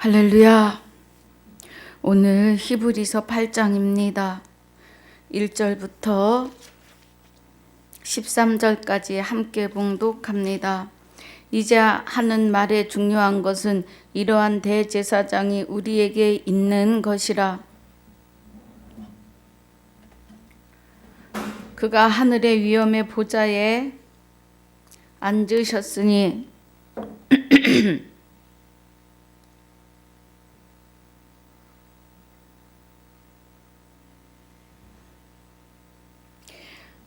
할렐루야. 오늘 히브리서 8장입니다. 1절부터 13절까지 함께 봉독합니다. 이제 하는 말의 중요한 것은 이러한 대제사장이 우리에게 있는 것이라. 그가 하늘의 위엄의 보좌에 앉으셨으니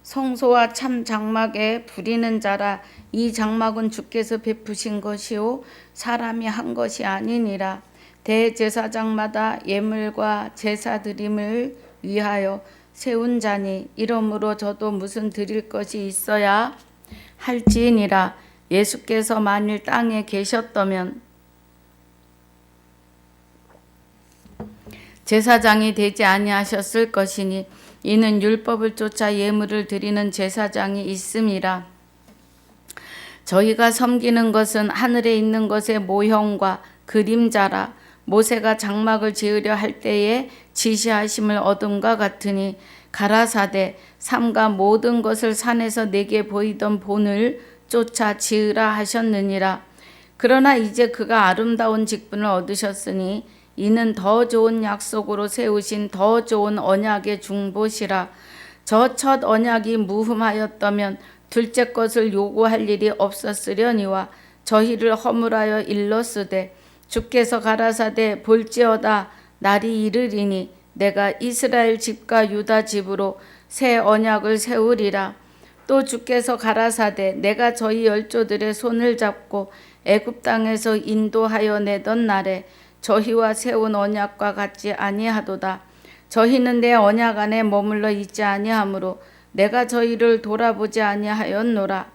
성소와 참 장막에 부리는 자라. 이 장막은 주께서 베푸신 것이요 사람이 한 것이 아니니라. 대제사장마다 예물과 제사 드림을 위하여 세운 자니 이러므로 저도 무슨 드릴 것이 있어야 할지니라. 예수께서 만일 땅에 계셨다면 제사장이 되지 아니하셨을 것이니 이는 율법을 쫓아 예물을 드리는 제사장이 있음이라. 저희가 섬기는 것은 하늘에 있는 것의 모형과 그림자라. 모세가 장막을 지으려 할 때에 지시하심을 얻음과 같으니 가라사대 삼가 모든 것을 산에서 내게 보이던 본을 쫓아 지으라 하셨느니라. 그러나 이제 그가 아름다운 직분을 얻으셨으니 이는 더 좋은 약속으로 세우신 더 좋은 언약의 중보시라. 저 첫 언약이 무흠하였다면 둘째 것을 요구할 일이 없었으려니와 저희를 허물하여 일렀으되 주께서 가라사대 볼지어다 날이 이르리니 내가 이스라엘 집과 유다 집으로 새 언약을 세우리라. 또 주께서 가라사대 내가 저희 열조들의 손을 잡고 애굽 땅에서 인도하여 내던 날에 저희와 세운 언약과 같지 아니하도다. 저희는 내 언약 안에 머물러 있지 아니하므로 내가 저희를 돌아보지 아니하였노라.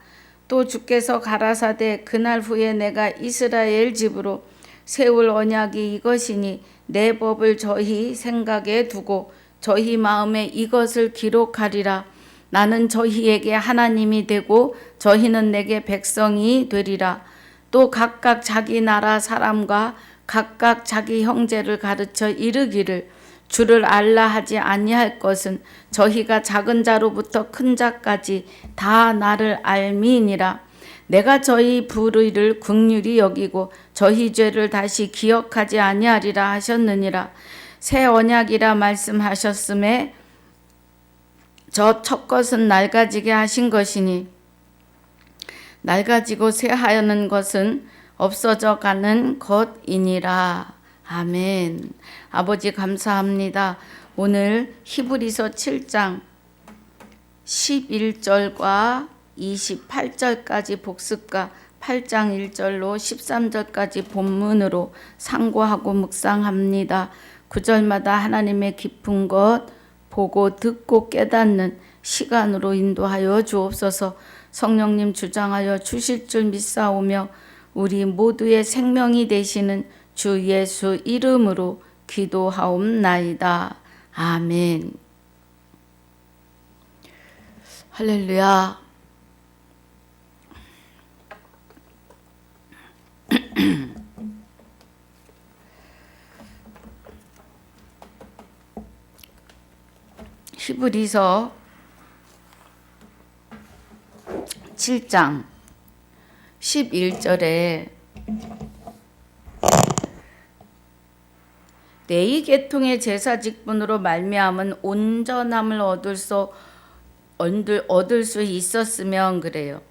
또 주께서 가라사대 그날 후에 내가 이스라엘 집으로 세울 언약이 이것이니 내 법을 저희 생각에 두고 저희 마음에 이것을 기록하리라. 나는 저희에게 하나님이 되고 저희는 내게 백성이 되리라. 또 각각 자기 나라 사람과 각각 자기 형제를 가르쳐 이르기를 주를 알라 하지 아니할 것은 저희가 작은 자로부터 큰 자까지 다 나를 알미니라. 내가 저희 불의를 긍휼히 여기고 저희 죄를 다시 기억하지 아니하리라 하셨느니라. 새 언약이라 말씀하셨음에 저 첫 것은 낡아지게 하신 것이니 낡아지고 쇠하여는 것은 없어져 가는 것이니라. 아멘. 아버지 감사합니다. 오늘 히브리서 7장 11절과 28절까지 복습과 8장 1절로 13절까지 본문으로 상고하고 묵상합니다. 9절마다 하나님의 깊은 것 보고 듣고 깨닫는 시간으로 인도하여 주옵소서. 성령님 주장하여 주실 줄 믿사오며 우리 모두의 생명이 되시는 주 예수 이름으로 기도하옵나이다. 아멘. 할렐루야. 히브리서 7장 11절에 네 계통의 제사 직분으로 말미암은 온전함을 얻을 수 있었으면 그래요.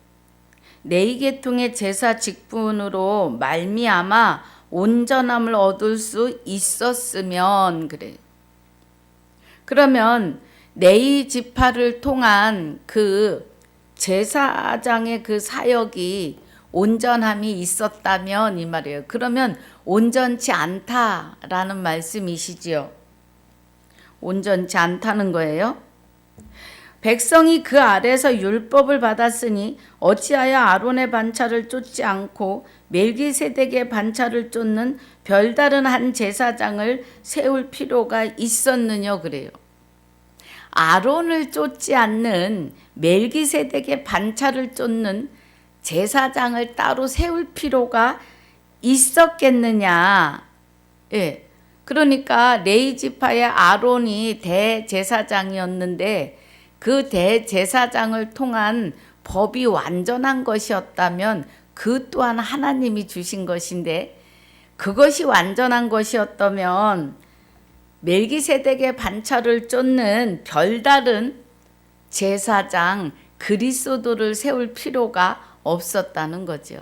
네 계통의 제사 직분으로 말미암아 온전함을 얻을 수 있었으면 그래요. 그러면 네 지파를 통한 그 제사장의 그 사역이 온전함이 있었다면 이 말이에요. 그러면 온전치 않다라는 말씀이시지요. 온전치 않다는 거예요. 백성이 그 아래서 율법을 받았으니 어찌하여 아론의 반차를 쫓지 않고 멜기세덱의 반차를 쫓는 별다른 한 제사장을 세울 필요가 있었느냐 그래요. 아론을 쫓지 않는 멜기세덱의 반차를 쫓는 제사장을 따로 세울 필요가 있었겠느냐? 예. 그러니까 레위 지파의 아론이 대제사장이었는데 그 대제사장을 통한 법이 완전한 것이었다면 그 또한 하나님이 주신 것인데 그것이 완전한 것이었다면 멜기세덱의 반차를 쫓는 별다른 제사장 그리스도를 세울 필요가 없었다는 거죠.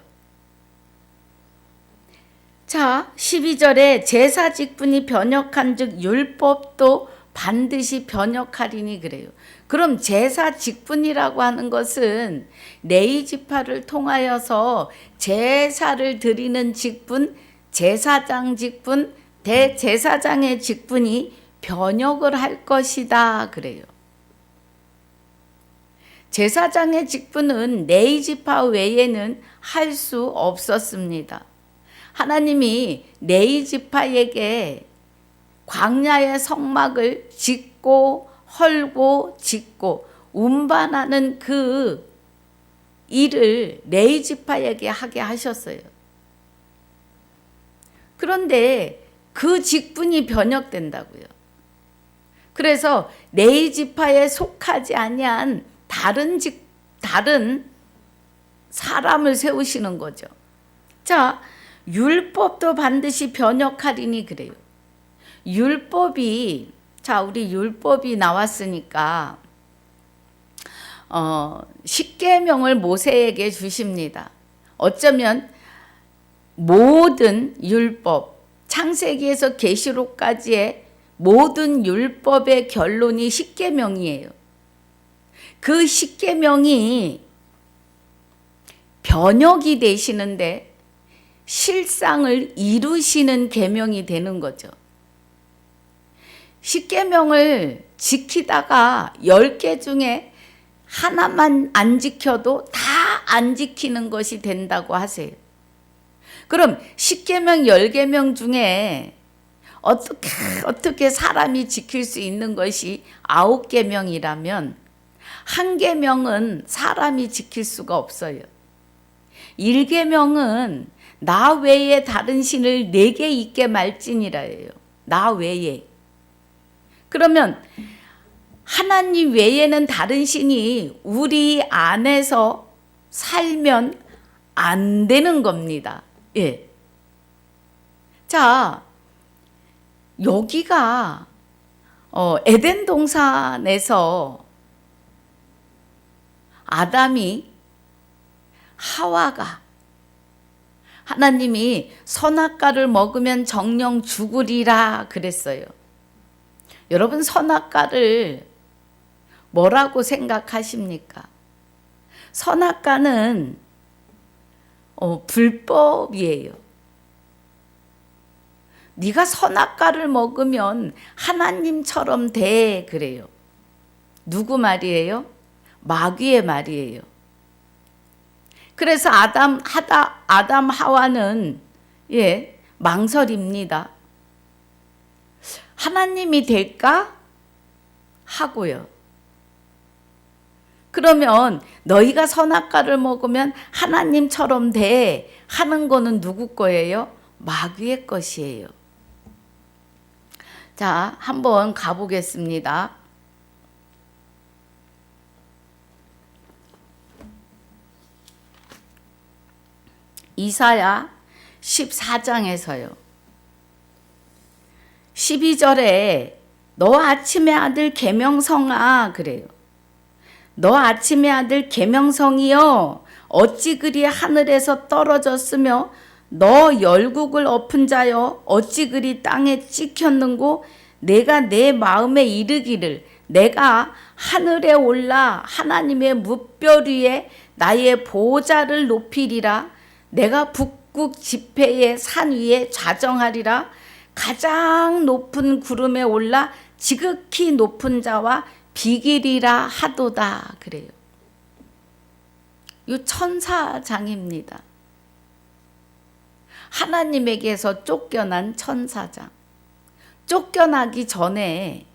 자, 12절에 제사 직분이 변역한 즉 율법도 반드시 변역하리니 그래요. 그럼 제사 직분이라고 하는 것은 레위 지파를 통하여서 제사를 드리는 직분, 제사장 직분, 대제사장의 직분이 변역을 할 것이다 그래요. 제사장의 직분은 레위 지파 외에는 할 수 없었습니다. 하나님이 레위 지파에게 광야의 성막을 짓고 헐고 짓고 운반하는 그 일을 레위 지파에게 하게 하셨어요. 그런데 그 직분이 변역된다고요. 그래서 레위 지파에 속하지 아니한 다른 사람을 세우시는 거죠. 자, 율법도 반드시 변역하리니 그래요. 율법이, 자, 우리 율법이 나왔으니까 십계명을 모세에게 주십니다. 어쩌면 모든 율법, 창세기에서 계시록까지의 모든 율법의 결론이 십계명이에요. 그 십계명이 변역이 되시는데 실상을 이루시는 계명이 되는 거죠. 십계명을 지키다가 10개 중에 하나만 안 지켜도 다 안 지키는 것이 된다고 하세요. 그럼 십계명 10계명 중에 어떻게 사람이 지킬 수 있는 것이 9계명이라면 한 계명은 사람이 지킬 수가 없어요. 1계명은 나 외에 다른 신을 4개 있게 말지니라예요. 나 외에. 그러면 하나님 외에는 다른 신이 우리 안에서 살면 안 되는 겁니다. 예. 자, 여기가 에덴 동산에서 아담이 하와가 하나님이 선악과를 먹으면 정령 죽으리라 그랬어요. 여러분, 선악과를 뭐라고 생각하십니까? 선악과는 불법이에요. 네가 선악과를 먹으면 하나님처럼 돼 그래요. 누구 말이에요? 마귀의 말이에요. 그래서 아담 하와는 망설입니다. 하나님이 될까? 하고요. 그러면 너희가 선악과를 먹으면 하나님처럼 돼 하는 거는 누구 거예요? 마귀의 것이에요. 자, 한번 가보겠습니다. 이사야 14장에서요. 12절에 너 아침의 아들 계명성아 그래요. 너 아침의 아들 계명성이여 어찌 그리 하늘에서 떨어졌으며 너 열국을 엎은 자여 어찌 그리 땅에 찍혔는고 내가 내 마음에 이르기를 내가 하늘에 올라 하나님의 뭇별 위에 나의 보좌를 높이리라 내가 북극 지폐의 산 위에 좌정하리라 가장 높은 구름에 올라 지극히 높은 자와 비기리라 하도다 그래요. 이 천사장입니다. 하나님에게서 쫓겨난 천사장. 쫓겨나기 전에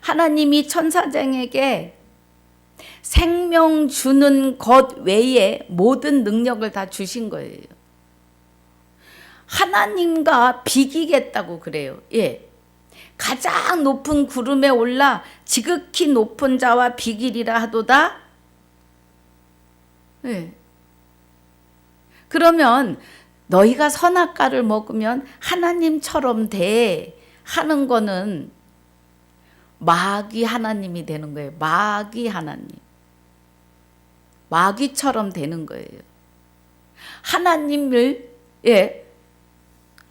하나님이 천사장에게 생명 주는 것 외에 모든 능력을 다 주신 거예요. 하나님과 비기겠다고 그래요. 예. 가장 높은 구름에 올라 지극히 높은 자와 비기리라 하도다. 예. 그러면 너희가 선악과를 먹으면 하나님처럼 돼 하는 거는 마귀 하나님이 되는 거예요. 마귀 하나님. 마귀처럼 되는 거예요. 하나님을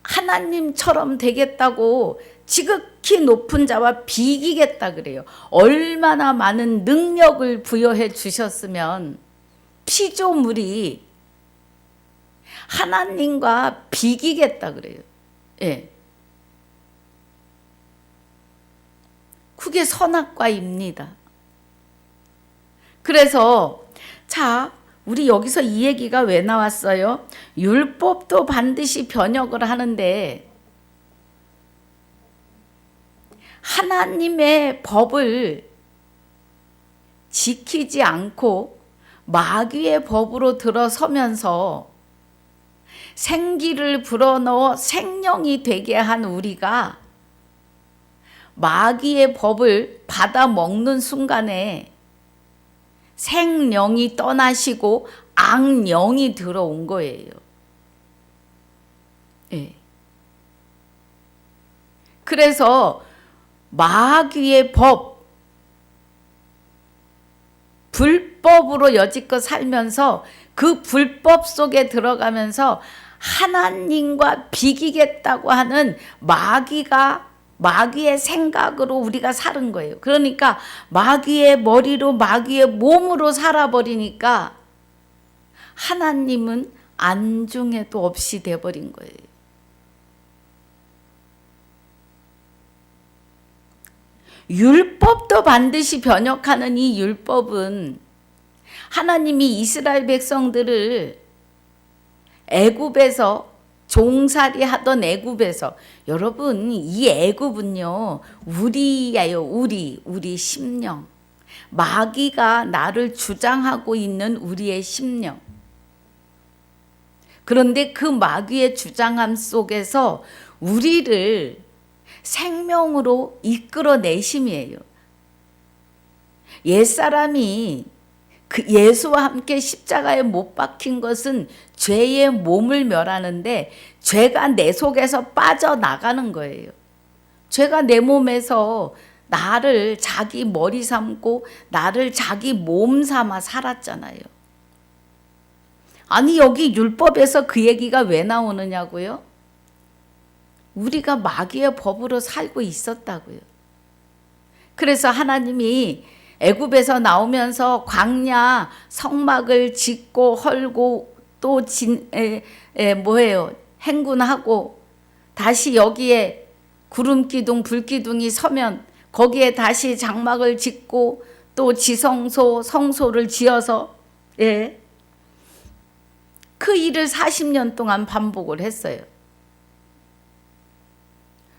하나님처럼 되겠다고 지극히 높은 자와 비기겠다 그래요. 얼마나 많은 능력을 부여해 주셨으면 피조물이 하나님과 비기겠다 그래요. 예. 그게 선악과입니다. 그래서 자, 우리 여기서 이 얘기가 왜 나왔어요? 율법도 반드시 변혁을 하는데 하나님의 법을 지키지 않고 마귀의 법으로 들어서면서 생기를 불어넣어 생명이 되게 한 우리가 마귀의 법을 받아 먹는 순간에 생령이 떠나시고 악령이 들어온 거예요. 예. 그래서 마귀의 법, 불법으로 여지껏 살면서 그 불법 속에 들어가면서 하나님과 비기겠다고 하는 마귀의 생각으로 우리가 사는 거예요. 그러니까 마귀의 머리로 마귀의 몸으로 살아버리니까 하나님은 안중에도 없이 돼버린 거예요. 율법도 반드시 변혁하는 이 율법은 하나님이 이스라엘 백성들을 애굽에서 종살이 하던 애굽에서 여러분 이 애굽은요 우리예요. 우리 심령. 마귀가 나를 주장하고 있는 우리의 심령. 그런데 그 마귀의 주장함 속에서 우리를 생명으로 이끌어내심이에요. 옛사람이 그 예수와 함께 십자가에 못 박힌 것은 죄의 몸을 멸하는데 죄가 내 속에서 빠져나가는 거예요. 죄가 내 몸에서 나를 자기 머리 삼고 나를 자기 몸 삼아 살았잖아요. 아니 여기 율법에서 그 얘기가 왜 나오느냐고요? 우리가 마귀의 법으로 살고 있었다고요. 그래서 하나님이 애굽에서 나오면서 광야 성막을 짓고 헐고 또 행군하고 다시 여기에 구름 기둥 불 기둥이 서면 거기에 다시 장막을 짓고 또 지성소 성소를 지어서 그 일을 40년 동안 반복을 했어요.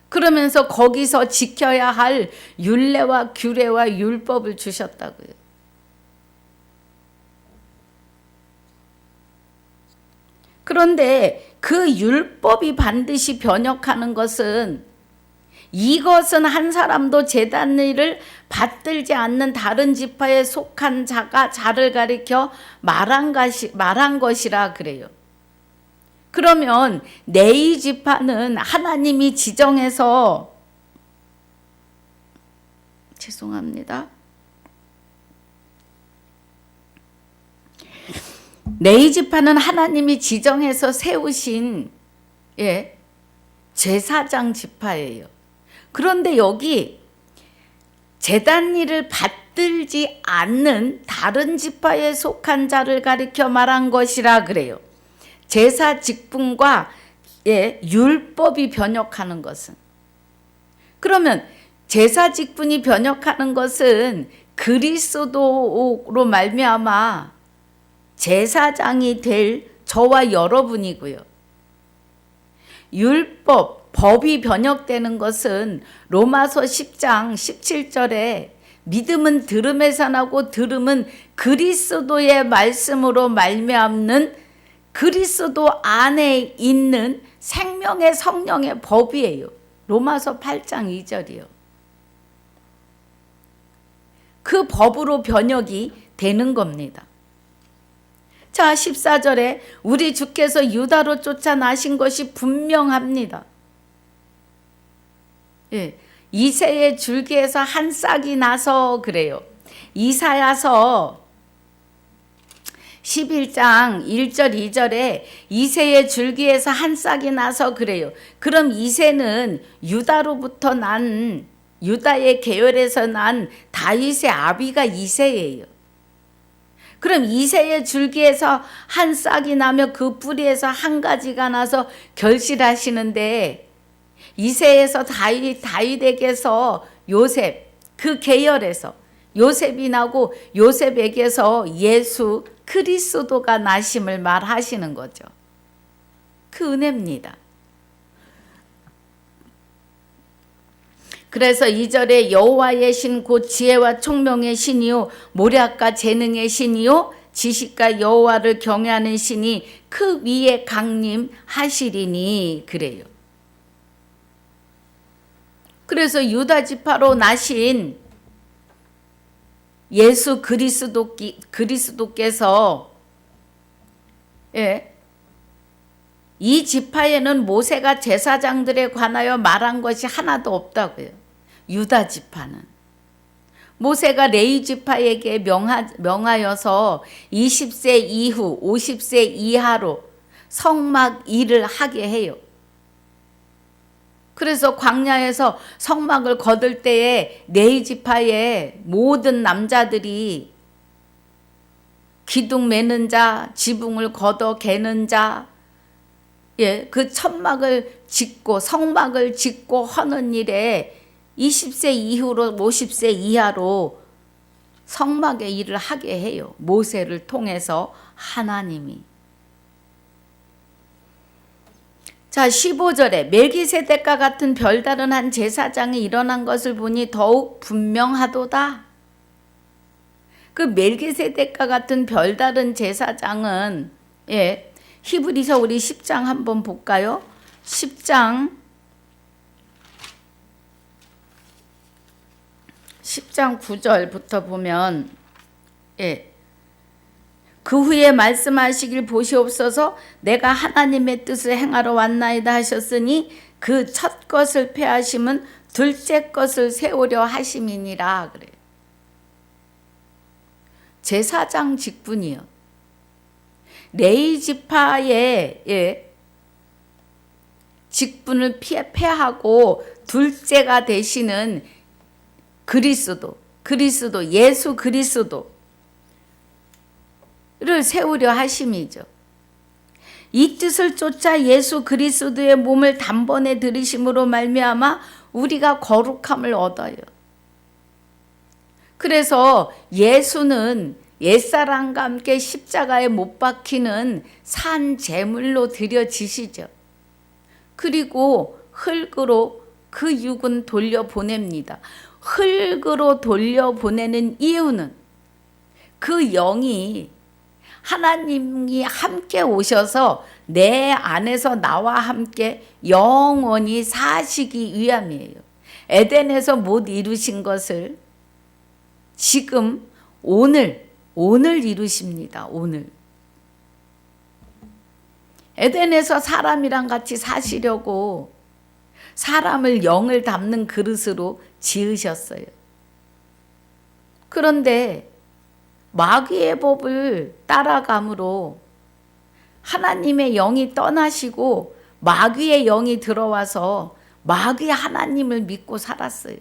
그러면서 거기서 지켜야 할 율례와 규례와 율법을 주셨다고요. 그런데 그 율법이 반드시 변혁하는 것은 이것은 한 사람도 제단일을 받들지 않는 다른 지파에 속한 자가 자를 가리켜 말한 것이라 그래요. 그러면 레위 지파는 하나님이 지정해서 레위 지파는 하나님이 지정해서 세우신 제사장 지파예요. 그런데 여기 제단일을 받들지 않는 다른 지파에 속한 자를 가리켜 말한 것이라 그래요. 제사 직분과 율법이 변혁하는 것은, 그러면 제사 직분이 변혁하는 것은 그리스도로 말미암아 제사장이 될 저와 여러분이고요. 법이 변혁되는 것은 로마서 10장 17절에 믿음은 들음에서 나고 들음은 그리스도의 말씀으로 말미암는 그리스도 안에 있는 생명의 성령의 법이에요. 로마서 8장 2절이요. 그 법으로 변혁이 되는 겁니다. 자, 14절에 우리 주께서 유다로 쫓아나신 것이 분명합니다. 예, 이새의 줄기에서 한 싹이 나서 그래요. 이사야서 11장 1절 2절에 이새의 줄기에서 한 싹이 나서 그래요. 그럼 이새는 유다로부터 난, 유다의 계열에서 난 다윗의 아비가 이새예요. 그럼 이새의 줄기에서 한 싹이 나며 그 뿌리에서 한 가지가 나서 결실하시는데, 이새에서 다윗에게서 요셉, 그 계열에서 요셉이 나고 요셉에게서 예수 그리스도가 나심을 말하시는 거죠. 그 은혜입니다. 그래서 2절에 여호와의 신 곧 지혜와 총명의 신이요 모략과 재능의 신이요 지식과 여호와를 경외하는 신이 그 위에 강림하시리니 그래요. 그래서 유다 지파로 나신 예수 그리스도께서 이 지파에는 모세가 제사장들에 관하여 말한 것이 하나도 없다고요. 유다 지파는 모세가 레위 지파에게 명하여서 20세 이후 50세 이하로 성막 일을 하게 해요. 그래서 광야에서 성막을 거둘 때에 레위 지파의 모든 남자들이 기둥 매는 자, 지붕을 걷어 개는 자, 그 천막을 짓고 성막을 짓고 하는 일에 20세 이후로 50세 이하로 성막의 일을 하게 해요. 모세를 통해서 하나님이. 자, 15절에 멜기세덱과 같은 별다른 한 제사장이 일어난 것을 보니 더욱 분명하도다. 그 멜기세덱과 같은 별다른 제사장은 히브리서 우리 10장 한번 볼까요? 10장 9절부터 보면 그 후에 말씀하시길 보시옵소서 내가 하나님의 뜻을 행하러 왔나이다 하셨으니 그 첫 것을 패하심은 둘째 것을 세우려 하심이니라 그래요. 제사장 직분이요. 레위 지파의 직분을 패하고 둘째가 되시는 그리스도 예수 그리스도를 세우려 하심이죠. 이 뜻을 쫓아 예수 그리스도의 몸을 단번에 들이심으로 말미암아 우리가 거룩함을 얻어요. 그래서 예수는 옛사람과 함께 십자가에 못 박히는 산 제물로 드려지시죠. 그리고 흙으로 그 육은 돌려보냅니다. 흙으로 돌려보내는 이유는 그 영이 하나님이 함께 오셔서 내 안에서 나와 함께 영원히 사시기 위함이에요. 에덴에서 못 이루신 것을 지금 오늘 이루십니다. 오늘. 에덴에서 사람이랑 같이 사시려고 사람을 영을 담는 그릇으로 지으셨어요. 그런데 마귀의 법을 따라감으로 하나님의 영이 떠나시고 마귀의 영이 들어와서 마귀 하나님을 믿고 살았어요.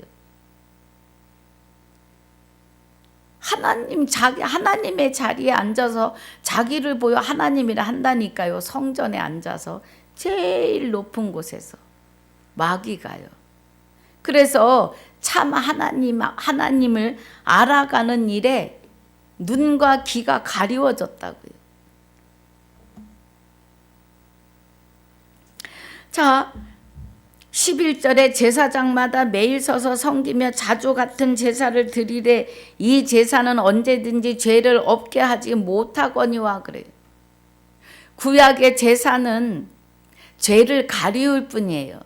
하나님의 자리에 앉아서 자기를 보여 하나님이라 한다니까요. 성전에 앉아서 제일 높은 곳에서 마귀가요. 그래서 참 하나님을 알아가는 일에 눈과 귀가 가리워졌다고요. 자, 11절에 제사장마다 매일 서서 섬기며 자주 같은 제사를 드리되 이 제사는 언제든지 죄를 없게 하지 못하거니와 그래요. 구약의 제사는 죄를 가리울 뿐이에요.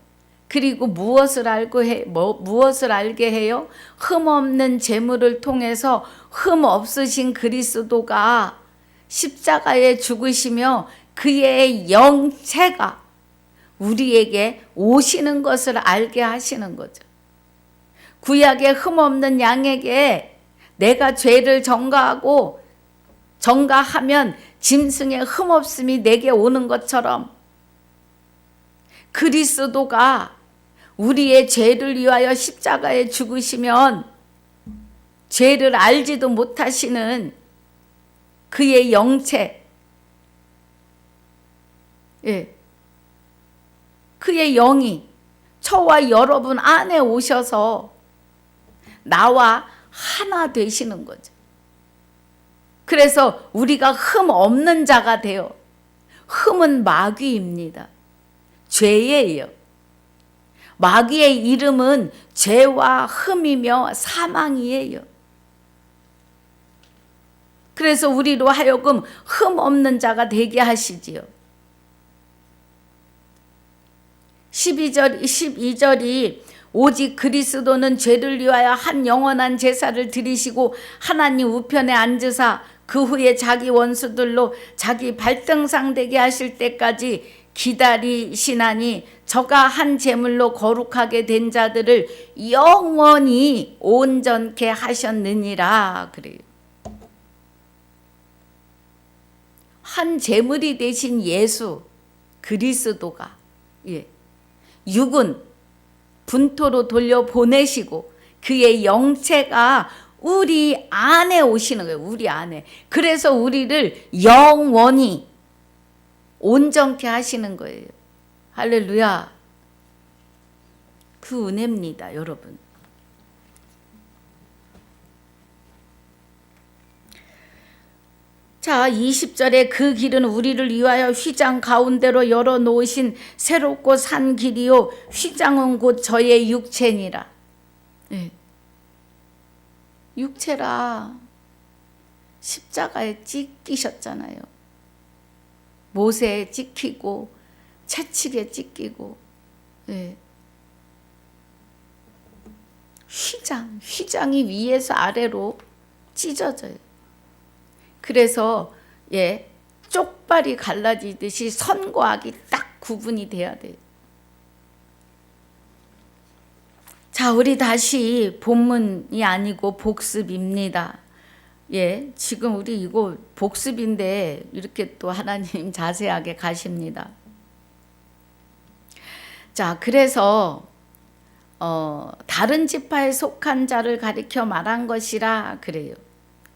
그리고 무엇을 알게 해요? 흠 없는 제물을 통해서 흠 없으신 그리스도가 십자가에 죽으시며 그의 영체가 우리에게 오시는 것을 알게 하시는 거죠. 구약의 흠 없는 양에게 내가 죄를 전가하면 짐승의 흠 없음이 내게 오는 것처럼 그리스도가 우리의 죄를 위하여 십자가에 죽으시면 죄를 알지도 못하시는 그의 영체, 그의 영이 저와 여러분 안에 오셔서 나와 하나 되시는 거죠. 그래서 우리가 흠 없는 자가 되어, 흠은 마귀입니다. 죄예요. 마귀의 이름은 죄와 흠이며 사망이에요. 그래서 우리로 하여금 흠 없는 자가 되게 하시지요. 12절이 오직 그리스도는 죄를 위하여 한 영원한 제사를 드리시고 하나님 우편에 앉으사 그 후에 자기 원수들로 자기 발등상 되게 하실 때까지 기다리시나니 저가 한 제물로 거룩하게 된 자들을 영원히 온전케 하셨느니라. 그래요. 한 제물이 되신 예수 그리스도가 육은 분토로 돌려보내시고 그의 영체가 우리 안에 오시는 거예요. 우리 안에. 그래서 우리를 영원히 온전케 하시는 거예요. 할렐루야. 그 은혜입니다, 여러분. 자, 20절에 그 길은 우리를 위하여 휘장 가운데로 열어놓으신 새롭고 산 길이요 휘장은 곧 저의 육체니라. 육체라 십자가에 찢기셨잖아요. 못에 찍히고 채찍에 찢기고 휘장이 위에서 아래로 찢어져요. 그래서 쪽발이 갈라지듯이 선과 악이 딱 구분이 돼야 돼요. 자, 우리 다시 본문이 아니고 복습입니다. 지금 우리 이거 복습인데 이렇게 또 하나님 자세하게 가십니다. 자, 그래서 다른 지파에 속한 자를 가리켜 말한 것이라 그래요.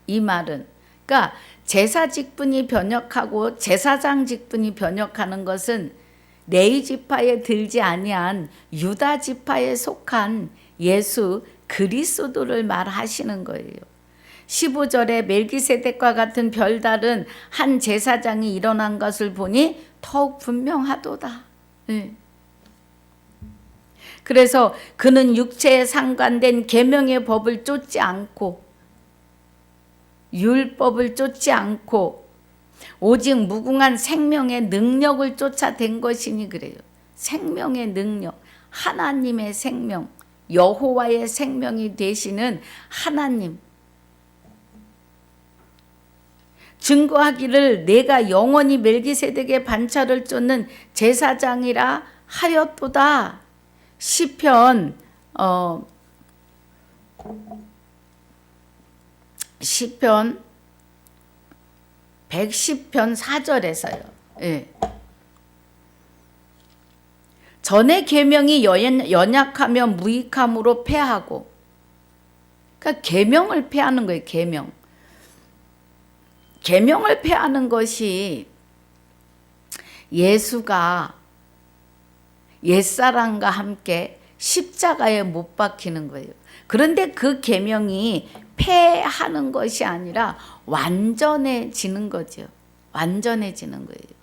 이 말은 그러니까 제사 직분이 변역하고 제사장 직분이 변역하는 것은 레위 지파에 들지 아니한 유다 지파에 속한 예수 그리스도를 말하시는 거예요. 15절에 멜기세덱과 같은 별다른 한 제사장이 일어난 것을 보니 더욱 분명하도다. 그래서 그는 육체에 상관된 계명의 법을 쫓지 않고 율법을 쫓지 않고 오직 무궁한 생명의 능력을 쫓아댄 것이니 그래요. 생명의 능력, 하나님의 생명, 여호와의 생명이 되시는 하나님. 증거하기를 내가 영원히 멜기세덱의 반차를 쫓는 제사장이라 하였도다. 시편 110편 4절에서요. 전의 계명이 연약하며 무익함으로 패하고, 그러니까 계명을 패하는 거예요. 계명을 패하는 것이 예수가 옛사람과 함께 십자가에 못 박히는 거예요. 그런데 그 계명이 패하는 것이 아니라 완전해지는 거죠. 완전해지는 거예요.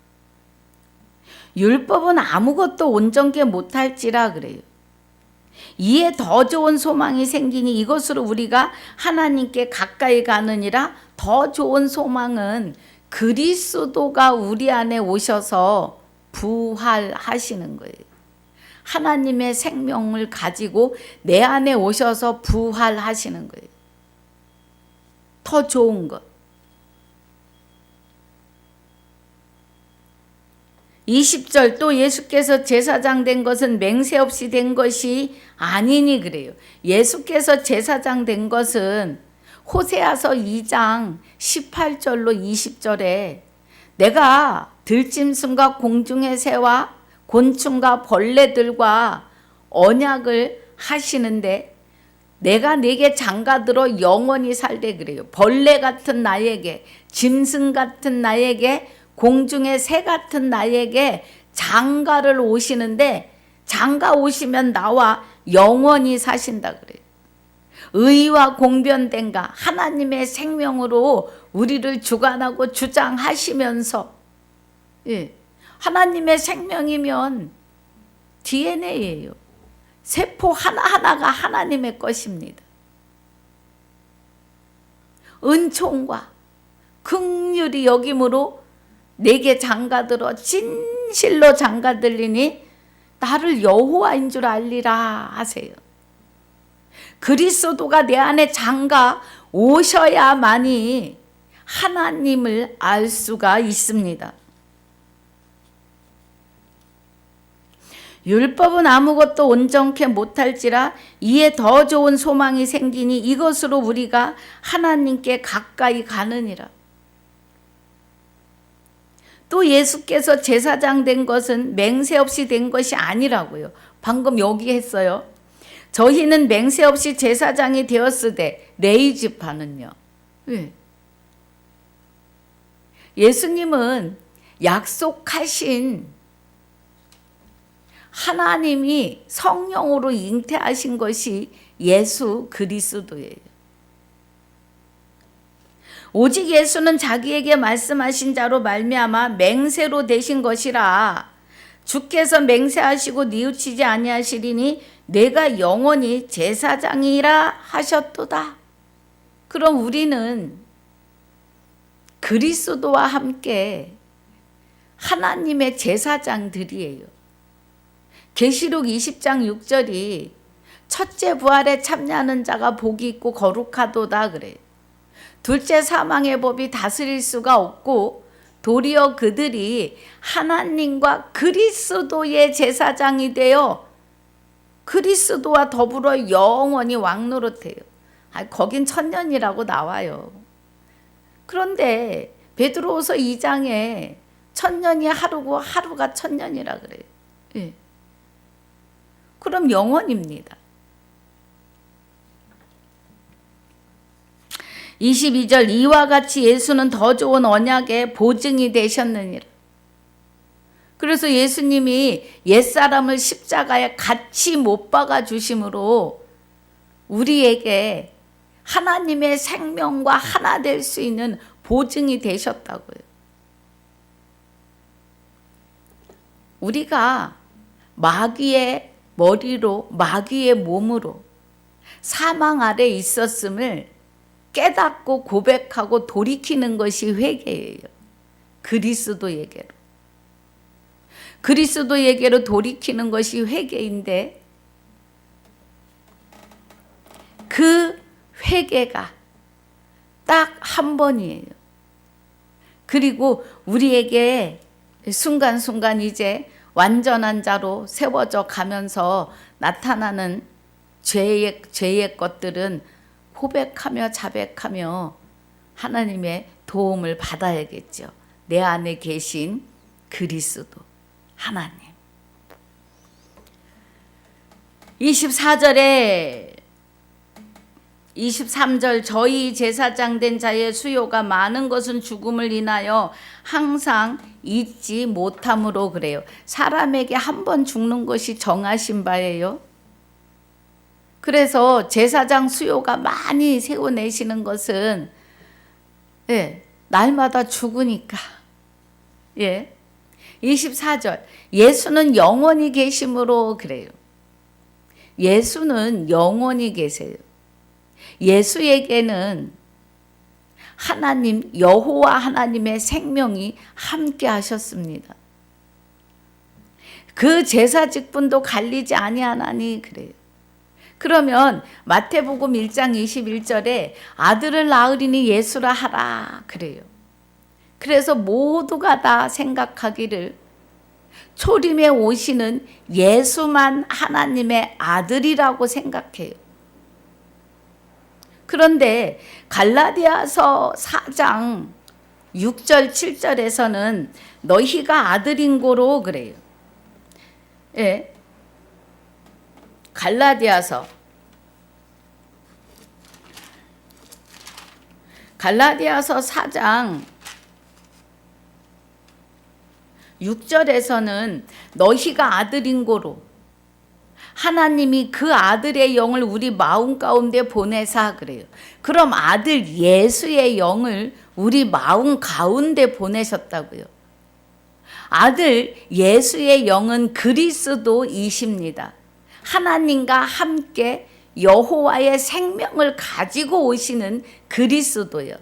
율법은 아무것도 온전케 못할지라 그래요. 이에 더 좋은 소망이 생기니 이것으로 우리가 하나님께 가까이 가느니라. 더 좋은 소망은 그리스도가 우리 안에 오셔서 부활하시는 거예요. 하나님의 생명을 가지고 내 안에 오셔서 부활하시는 거예요. 더 좋은 것. 20절 또 예수께서 제사장 된 것은 맹세 없이 된 것이 아니니 그래요. 예수께서 제사장 된 것은 호세아서 2장 18절로 20절에 내가 들짐승과 공중의 새와 곤충과 벌레들과 언약을 하시는데 내가 네게 장가들어 영원히 살되 그래요. 벌레 같은 나에게, 짐승 같은 나에게, 공중의 새 같은 나에게 장가를 오시는데 장가 오시면 나와 영원히 사신다 그래요. 의와 공변된가 하나님의 생명으로 우리를 주관하고 주장하시면서 하나님의 생명이면 DNA예요. 세포 하나하나가 하나님의 것입니다. 은총과 긍휼히 여김으로 내게 장가들어 진실로 장가들리니 나를 여호와인 줄 알리라 하세요. 그리스도가 내 안에 장가 오셔야만이 하나님을 알 수가 있습니다. 율법은 아무것도 온전케 못할지라 이에 더 좋은 소망이 생기니 이것으로 우리가 하나님께 가까이 가느니라. 또 예수께서 제사장 된 것은 맹세 없이 된 것이 아니라고요. 방금 여기 했어요. 저희는 맹세 없이 제사장이 되었으되 레위지파는요. 왜? 예수님은 약속하신 하나님이 성령으로 잉태하신 것이 예수 그리스도예요. 오직 예수는 자기에게 말씀하신 자로 말미암아 맹세로 되신 것이라. 주께서 맹세하시고 뉘우치지 아니하시리니 내가 영원히 제사장이라 하셨도다. 그럼 우리는 그리스도와 함께 하나님의 제사장들이에요. 계시록 20장 6절이 첫째 부활에 참여하는 자가 복이 있고 거룩하도다 그래요. 둘째 사망의 법이 다스릴 수가 없고 도리어 그들이 하나님과 그리스도의 제사장이 되어 그리스도와 더불어 영원히 왕노릇해요. 거긴 천년이라고 나와요. 그런데 베드로후서 2장에 천년이 하루고 하루가 천년이라 그래요. 예. 그럼 영원입니다. 22절 이와 같이 예수는 더 좋은 언약의 보증이 되셨느니라. 그래서 예수님이 옛사람을 십자가에 같이 못 박아 주심으로 우리에게 하나님의 생명과 하나 될 수 있는 보증이 되셨다고요. 우리가 마귀의 머리로 마귀의 몸으로 사망 아래 있었음을 깨닫고 고백하고 돌이키는 것이 회개예요. 그리스도에게로. 그리스도에게로 돌이키는 것이 회개인데 그 회개가 딱 한 번이에요. 그리고 우리에게 순간순간 이제 완전한 자로 세워져 가면서 나타나는 죄의 것들은 고백하며 자백하며 하나님의 도움을 받아야겠죠. 내 안에 계신 그리스도 하나님. 23절 저희 제사장 된 자의 수요가 많은 것은 죽음을 인하여 항상 잊지 못함으로 그래요. 사람에게 한 번 죽는 것이 정하신 바예요. 그래서 제사장 수요가 많이 세워내시는 것은 날마다 죽으니까. 24절 예수는 영원히 계심으로 그래요. 예수는 영원히 계세요. 예수에게는 하나님 여호와 하나님의 생명이 함께 하셨습니다. 그 제사 직분도 갈리지 아니하나니 그래요. 그러면 마태복음 1장 21절에 아들을 낳으리니 예수라 하라 그래요. 그래서 모두가 다 생각하기를 초림에 오시는 예수만 하나님의 아들이라고 생각해요. 그런데 갈라디아서 4장 6절 7절에서는 너희가 아들인 고로 그래요. 예. 갈라디아서 4장 6절에서는 너희가 아들인 고로 하나님이 그 아들의 영을 우리 마음 가운데 보내사 그래요. 그럼 아들 예수의 영을 우리 마음 가운데 보내셨다고요. 아들 예수의 영은 그리스도이십니다. 하나님과 함께 여호와의 생명을 가지고 오시는 그리스도요.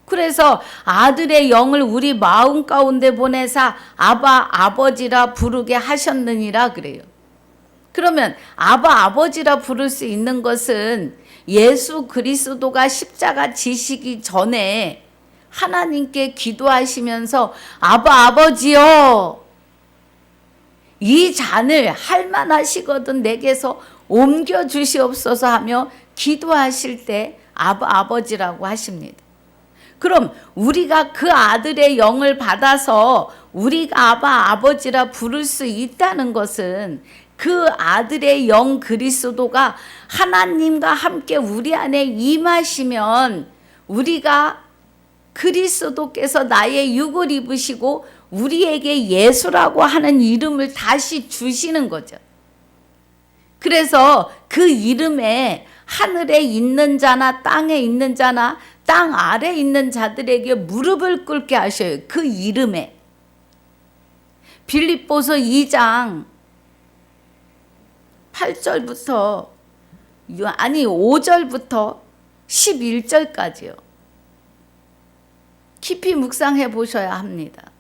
그래서 아들의 영을 우리 마음 가운데 보내사 아바 아버지라 부르게 하셨느니라 그래요. 그러면 아바 아버지라 부를 수 있는 것은 예수 그리스도가 십자가 지시기 전에 하나님께 기도하시면서 아바 아버지여 이 잔을 할만하시거든 내게서 옮겨 주시옵소서 하며 기도하실 때 아바 아버지라고 하십니다. 그럼 우리가 그 아들의 영을 받아서 우리가 아바 아버지라 부를 수 있다는 것은 그 아들의 영 그리스도가 하나님과 함께 우리 안에 임하시면 우리가 그리스도께서 나의 육을 입으시고 우리에게 예수라고 하는 이름을 다시 주시는 거죠. 그래서 그 이름에 하늘에 있는 자나 땅에 있는 자나 땅 아래 있는 자들에게 무릎을 꿇게 하셔요. 그 이름에. 빌립보서 2장 8절부터 5절부터 11절까지요. 깊이 묵상해 보셔야 합니다.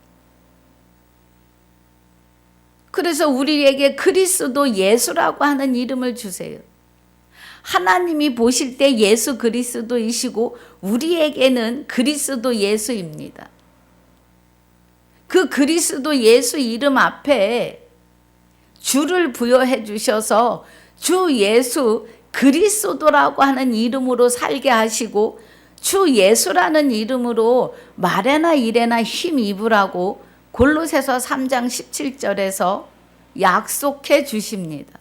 그래서 우리에게 그리스도 예수라고 하는 이름을 주세요. 하나님이 보실 때 예수 그리스도이시고 우리에게는 그리스도 예수입니다. 그 그리스도 예수 이름 앞에 주를 부여해 주셔서 주 예수 그리스도라고 하는 이름으로 살게 하시고 주 예수라는 이름으로 말에나 일에나 힘 입으라고 골로새서 3장 17절에서 약속해 주십니다.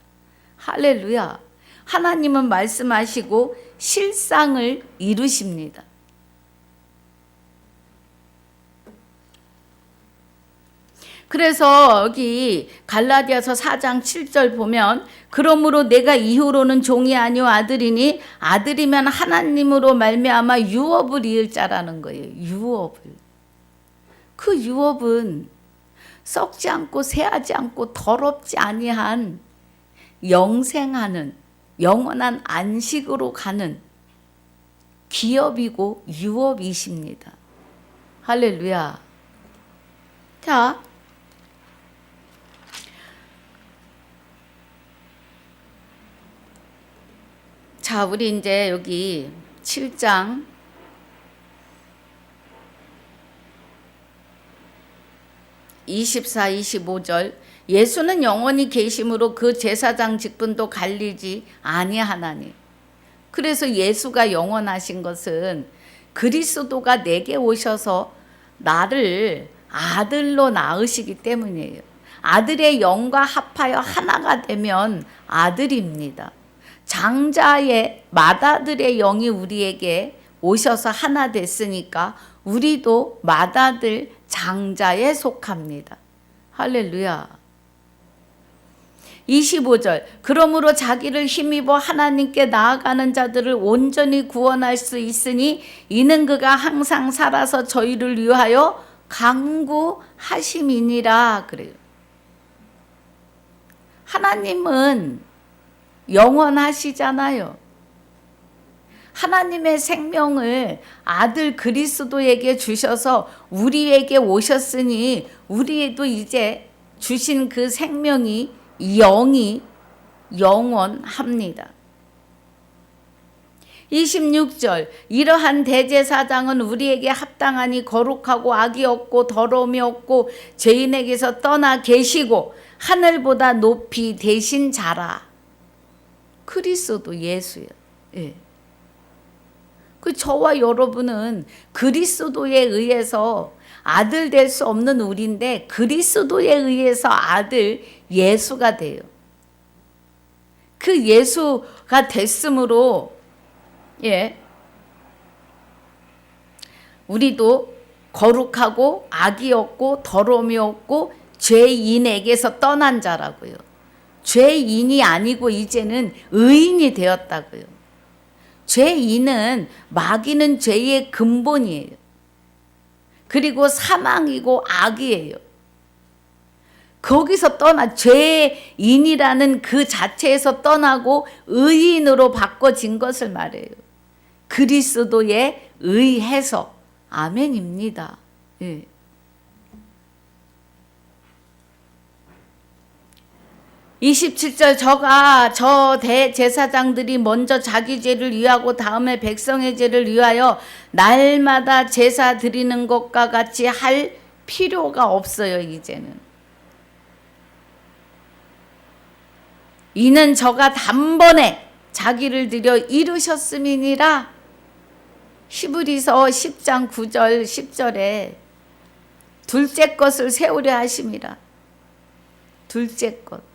할렐루야. 하나님은 말씀하시고 실상을 이루십니다. 그래서 여기 갈라디아서 4장 7절 보면 그러므로 내가 이후로는 종이 아니오 아들이니 아들이면 하나님으로 말미암아 유업을 이을 자라는 거예요. 유업을. 그 유업은 썩지 않고 새하지 않고 더럽지 아니한 영생하는 영원한 안식으로 가는 기업이고 유업이십니다. 할렐루야. 자, 우리 이제 여기 7장 24, 25절 예수는 영원히 계심으로 그 제사장 직분도 갈리지 아니하나니. 그래서 예수가 영원하신 것은 그리스도가 내게 오셔서 나를 아들로 낳으시기 때문이에요. 아들의 영과 합하여 하나가 되면 아들입니다. 장자의 맏아들의 영이 우리에게 오셔서 하나 됐으니까 우리도 맏아들 장자에 속합니다. 할렐루야. 25절 그러므로 자기를 힘입어 하나님께 나아가는 자들을 온전히 구원할 수 있으니 이는 그가 항상 살아서 저희를 위하여 강구하심이니라 그래요. 하나님은 영원하시잖아요. 하나님의 생명을 아들 그리스도에게 주셔서 우리에게 오셨으니 우리도 이제 주신 그 생명이 영이 영원합니다. 26절 이러한 대제사장은 우리에게 합당하니 거룩하고 악이 없고 더러움이 없고 죄인에게서 떠나 계시고 하늘보다 높이 되신 자라. 그리스도 예수요. 예. 그 저와 여러분은 그리스도에 의해서 아들 될 수 없는 우리인데 그리스도에 의해서 아들 예수가 돼요. 그 예수가 됐으므로 우리도 거룩하고 악이 없고 더러움이 없고 죄인에게서 떠난 자라고요. 죄인이 아니고 이제는 의인이 되었다고요. 죄인은 마귀는 죄의 근본이에요. 그리고 사망이고 악이에요. 거기서 떠나 죄인이라는 그 자체에서 떠나고 의인으로 바꿔진 것을 말해요. 그리스도에 의해서. 아멘입니다. 예. 27절 저 대제사장들이 먼저 자기 죄를 위하고 다음에 백성의 죄를 위하여 날마다 제사 드리는 것과 같이 할 필요가 없어요. 이제는. 이는 저가 단번에 자기를 드려 이루셨음이니라. 히브리서 10장 9절 10절에 둘째 것을 세우려 하심이라. 둘째 것.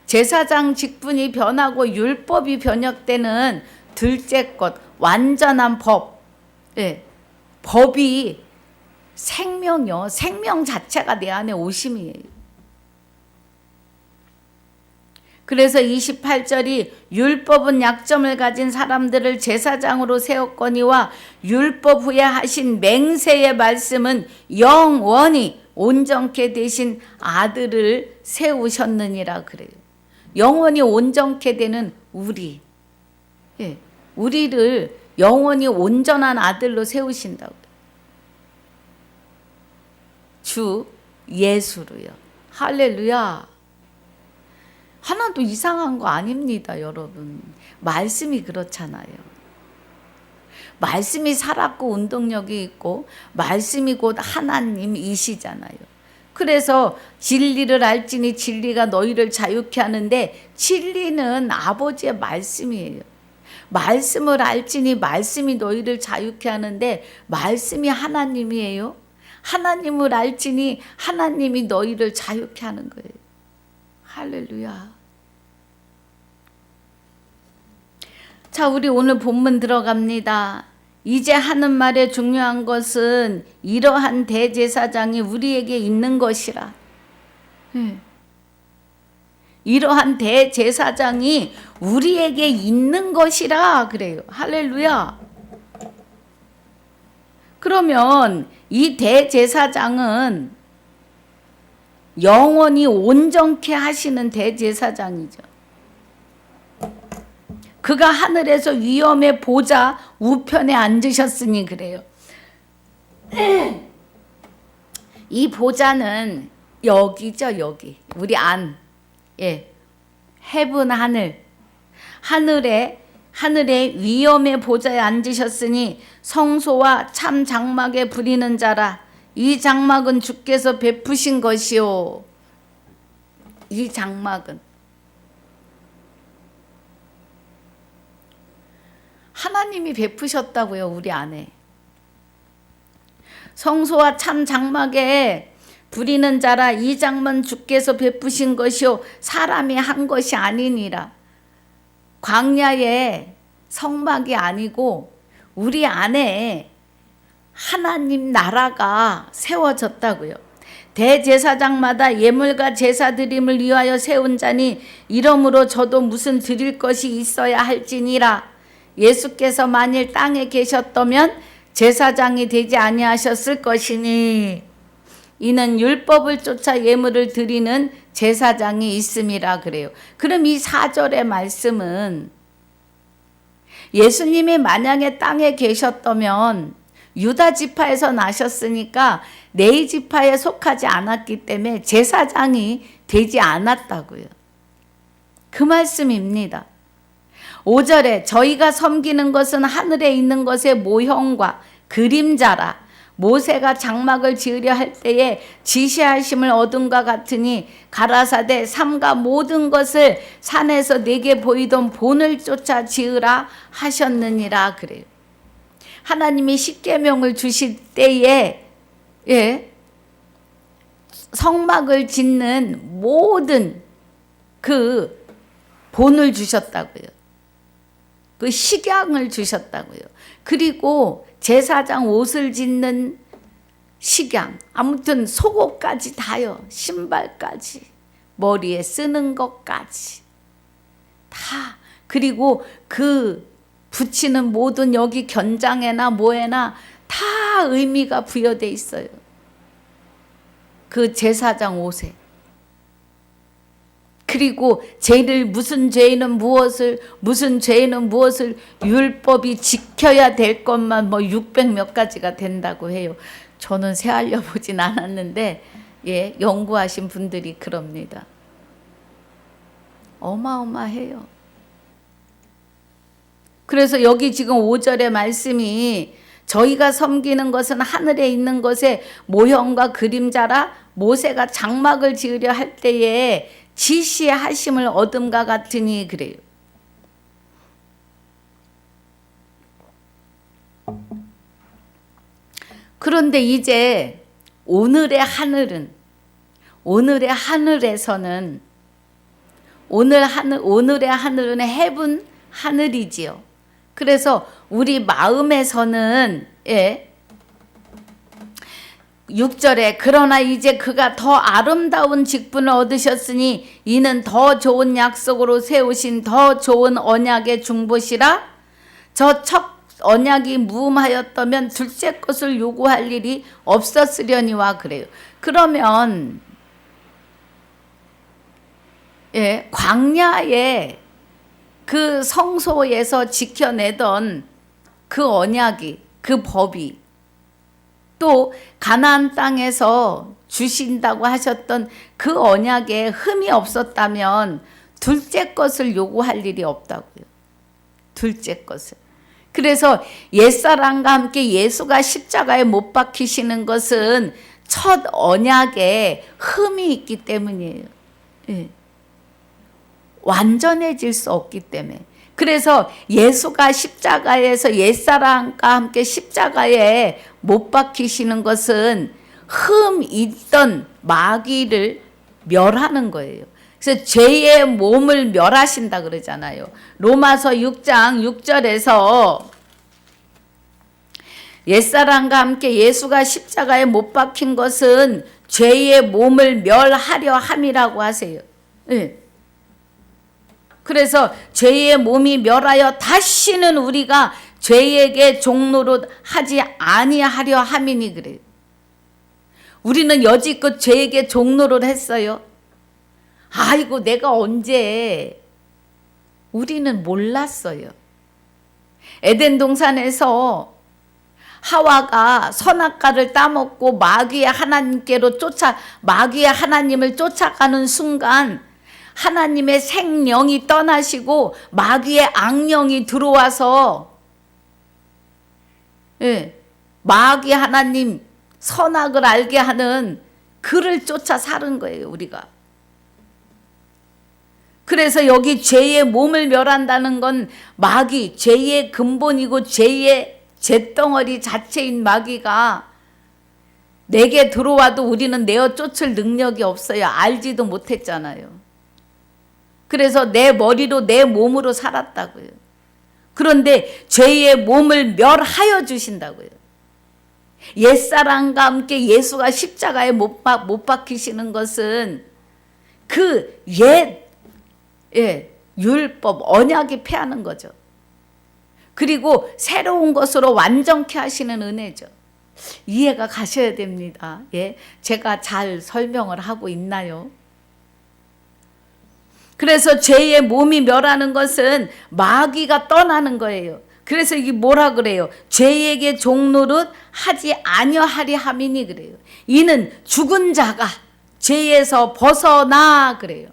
제사장 직분이 변하고 율법이 변혁되는 둘째 것, 완전한 법. 예. 법이 생명이요. 생명 자체가 내 안에 오심이에요. 그래서 28절이 율법은 약점을 가진 사람들을 제사장으로 세웠거니와 율법 후에 하신 맹세의 말씀은 영원히 온전케 되신 아들을 세우셨느니라 그래요. 영원히 온전케 되는 우리. 예, 우리를 영원히 온전한 아들로 세우신다고요. 주 예수로요. 할렐루야. 하나도 이상한 거 아닙니다, 여러분. 말씀이 그렇잖아요. 말씀이 살았고 운동력이 있고 말씀이 곧 하나님이시잖아요. 그래서 진리를 알지니 진리가 너희를 자유케 하는데 진리는 아버지의 말씀이에요. 말씀을 알지니 말씀이 너희를 자유케 하는데 말씀이 하나님이에요. 하나님을 알지니 하나님이 너희를 자유케 하는 거예요. 할렐루야. 자, 우리 오늘 본문 들어갑니다. 이제 하는 말의 중요한 것은 이러한 대제사장이 우리에게 있는 것이라. 이러한 대제사장이 우리에게 있는 것이라 그래요. 할렐루야. 그러면 이 대제사장은 영원히 온전케 하시는 대제사장이죠. 그가 하늘에서 위엄의 보좌 우편에 앉으셨으니 그래요. 이 보좌는 여기죠, 여기. 우리 안. 예. 헤븐 하늘에 위엄의 보좌에 앉으셨으니 성소와 참 장막에 부리는 자라. 이 장막은 주께서 베푸신 것이요. 이 장막은 하나님이 베푸셨다고요, 우리 안에. 성소와 참 장막에 부리는 자라. 이 장막은 주께서 베푸신 것이요 사람이 한 것이 아니니라. 광야의 성막이 아니고 우리 안에 하나님 나라가 세워졌다고요. 대제사장마다 예물과 제사 드림을 위하여 세운 자니 이러므로 저도 무슨 드릴 것이 있어야 할지니라. 예수께서 만일 땅에 계셨다면 제사장이 되지 아니하셨을 것이니 이는 율법을 쫓아 예물을 드리는 제사장이 있음이라 그래요. 그럼 이 4절의 말씀은 예수님이 만약에 땅에 계셨다면 유다 지파에서 나셨으니까 레위 지파에 속하지 않았기 때문에 제사장이 되지 않았다고요. 그 말씀입니다. 5절에 저희가 섬기는 것은 하늘에 있는 것의 모형과 그림자라 모세가 장막을 지으려 할 때에 지시하심을 얻음과 같으니 가라사대 삼가 모든 것을 산에서 내게 보이던 본을 쫓아 지으라 하셨느니라 그래요. 하나님이 십계명을 주실 때에 성막을 짓는 모든 그 본을 주셨다고요. 그 식양을 주셨다고요. 그리고 제사장 옷을 짓는 식양, 아무튼 속옷까지 다요. 신발까지, 머리에 쓰는 것까지 다. 그리고 그 붙이는 모든 여기 견장에나 뭐에나 다 의미가 부여돼 있어요. 그 제사장 옷에. 그리고 죄를 무슨 죄는 무엇을 무슨 죄는 무엇을 율법이 지켜야 될 것만 뭐 600 몇 가지가 된다고 해요. 저는 세알려 보진 않았는데 연구하신 분들이 그럽니다. 어마어마해요. 그래서 여기 지금 5절의 말씀이 저희가 섬기는 것은 하늘에 있는 것의 모형과 그림자라 모세가 장막을 지으려 할 때에 지시하심을 얻음과 같으니 그래요. 그런데 이제 오늘의 하늘은 오늘의 하늘에서는 오늘의 하늘은 헤븐 하늘이지요. 그래서 우리 마음에서는 6절에 그러나 이제 그가 더 아름다운 직분을 얻으셨으니 이는 더 좋은 약속으로 세우신 더 좋은 언약의 중보시라. 저 첫 언약이 무음하였다면 둘째 것을 요구할 일이 없었으려니와 그래요. 그러면 광야의 그 성소에서 지켜내던 그 언약이 그 법이 또 가나안 땅에서 주신다고 하셨던 그 언약에 흠이 없었다면 둘째 것을 요구할 일이 없다고요. 둘째 것을. 그래서 옛사람과 함께 예수가 십자가에 못 박히시는 것은 첫 언약에 흠이 있기 때문이에요. 완전해질 수 없기 때문에. 그래서 예수가 십자가에서 옛사람과 함께 십자가에 못 박히시는 것은 흠 있던 마귀를 멸하는 거예요. 그래서 죄의 몸을 멸하신다 그러잖아요. 로마서 6장 6절에서 옛사람과 함께 예수가 십자가에 못 박힌 것은 죄의 몸을 멸하려 함이라고 하세요. 그래서 죄의 몸이 멸하여 다시는 우리가 죄에게 종노릇 하지 아니하려 함이니 그래요. 우리는 여지껏 죄에게 종노릇 했어요. 아이고 내가 언제. 우리는 몰랐어요. 에덴 동산에서 하와가 선악과를 따먹고 마귀의 하나님을 쫓아가는 순간 하나님의 생령이 떠나시고 마귀의 악령이 들어와서 마귀 하나님 선악을 알게 하는 그를 쫓아 사는 거예요, 우리가. 그래서 여기 죄의 몸을 멸한다는 건 마귀, 죄의 근본이고 죄의 잿덩어리 자체인 마귀가 내게 들어와도 우리는 내어 쫓을 능력이 없어요. 알지도 못했잖아요. 그래서 내 머리로 내 몸으로 살았다고요. 그런데 죄의 몸을 멸하여 주신다고요. 옛사람과 함께 예수가 십자가에 못 박히시는 것은 그 율법, 언약이 패하는 거죠. 그리고 새로운 것으로 완전케 하시는 은혜죠. 이해가 가셔야 됩니다. 제가 잘 설명을 하고 있나요? 그래서 죄의 몸이 멸하는 것은 마귀가 떠나는 거예요. 그래서 이게 뭐라 그래요? 죄에게 종노릇 하지 아니하리 함이니 그래요. 이는 죽은 자가 죄에서 벗어나 그래요.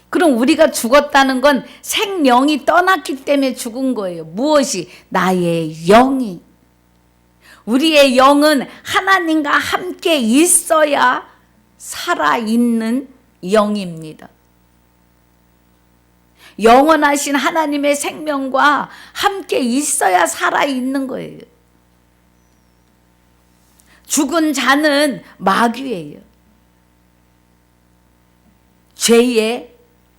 그럼 우리가 죽었다는 건 생명이 떠났기 때문에 죽은 거예요. 무엇이? 나의 영이. 우리의 영은 하나님과 함께 있어야 살아있는 영입니다. 영원하신 하나님의 생명과 함께 있어야 살아있는 거예요. 죽은 자는 마귀예요. 죄의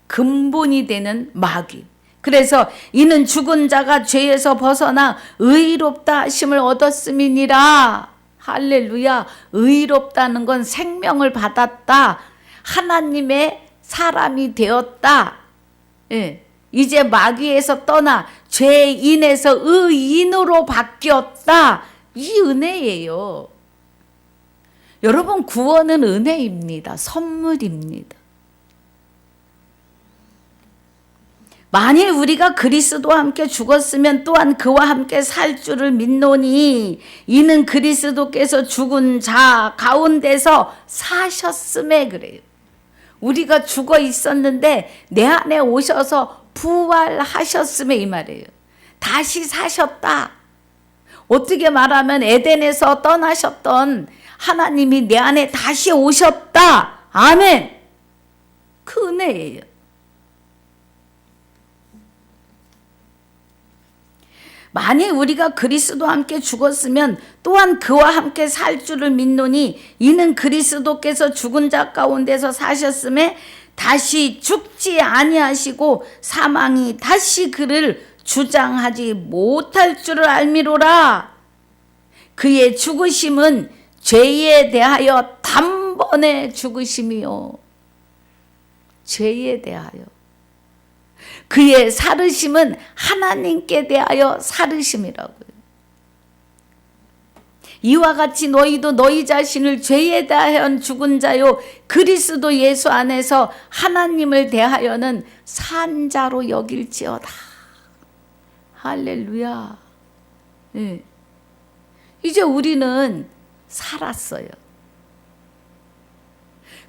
근본이 되는 마귀. 그래서 이는 죽은 자가 죄에서 벗어나 의롭다 하심을 얻었음이니라. 할렐루야. 의롭다는 건 생명을 받았다. 하나님의 사람이 되었다. 예. 이제 마귀에서 떠나 죄인에서 의인으로 바뀌었다. 이 은혜예요. 여러분, 구원은 은혜입니다. 선물입니다. 만일 우리가 그리스도와 함께 죽었으면 또한 그와 함께 살 줄을 믿노니 이는 그리스도께서 죽은 자 가운데서 사셨음에 그래요. 우리가 죽어 있었는데 내 안에 오셔서 부활하셨음에 이 말이에요. 다시 사셨다. 어떻게 말하면 에덴에서 떠나셨던 하나님이 내 안에 다시 오셨다. 아멘. 그 은혜예요. 만일 우리가 그리스도와 함께 죽었으면 또한 그와 함께 살 줄을 믿노니 이는 그리스도께서 죽은 자 가운데서 사셨음에 다시 죽지 아니하시고 사망이 다시 그를 주장하지 못할 줄을 알미로라. 그의 죽으심은 죄에 대하여 단번에 죽으심이요. 죄에 대하여. 그의 살으심은 하나님께 대하여 살으심이라고요. 이와 같이 너희도 너희 자신을 죄에 대하여 죽은 자요 그리스도 예수 안에서 하나님을 대하여는 산 자로 여길지어다. 할렐루야. 네. 이제 우리는 살았어요.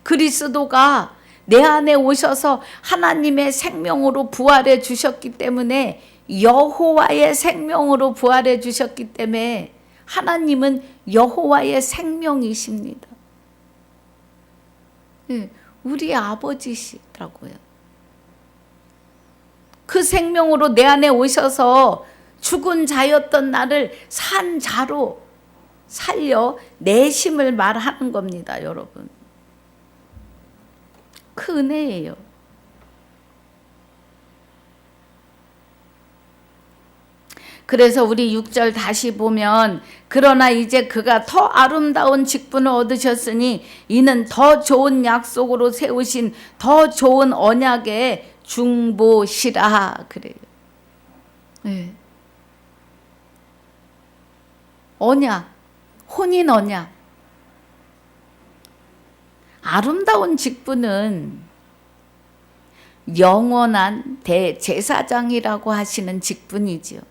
그리스도가 내 안에 오셔서 하나님의 생명으로 부활해 주셨기 때문에 여호와의 생명으로 부활해 주셨기 때문에 하나님은 여호와의 생명이십니다. 우리 아버지시라고요. 그 생명으로 내 안에 오셔서 죽은 자였던 나를 산 자로 살려 내심을 말하는 겁니다, 여러분. 그 은혜예요. 그래서 우리 6절 다시 보면 그러나 이제 그가 더 아름다운 직분을 얻으셨으니 이는 더 좋은 약속으로 세우신 더 좋은 언약의 중보시라 그래요. 네. 언약, 혼인 언약. 아름다운 직분은 영원한 대제사장이라고 하시는 직분이지요.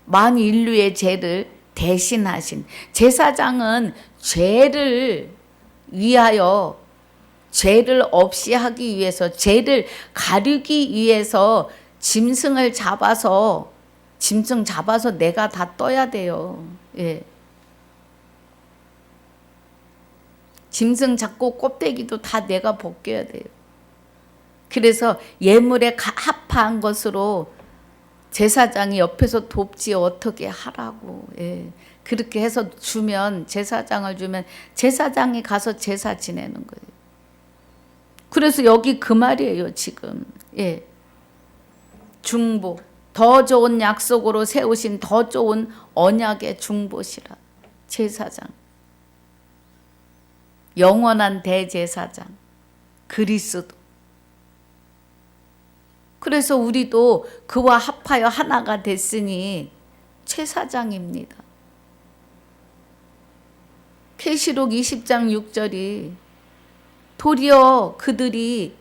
만 인류의 죄를 대신하신 제사장은 죄를 위하여 죄를 없이 하기 위해서 죄를 가리기 위해서 짐승 잡아서 내가 다 떠야 돼요. 예. 짐승 잡고 껍데기도 다 내가 벗겨야 돼요. 그래서 예물에 합한 것으로 제사장이 옆에서 돕지 어떻게 하라고. 예. 그렇게 해서 주면 제사장을 주면 제사장이 가서 제사 지내는 거예요. 그래서 여기 그 말이에요 지금. 예. 중보. 더 좋은 약속으로 세우신 더 좋은 언약의 중보시라. 제사장. 영원한 대제사장 그리스도. 그래서 우리도 그와 합하여 하나가 됐으니 제사장입니다. 계시록 20장 6절이 도리어 그들이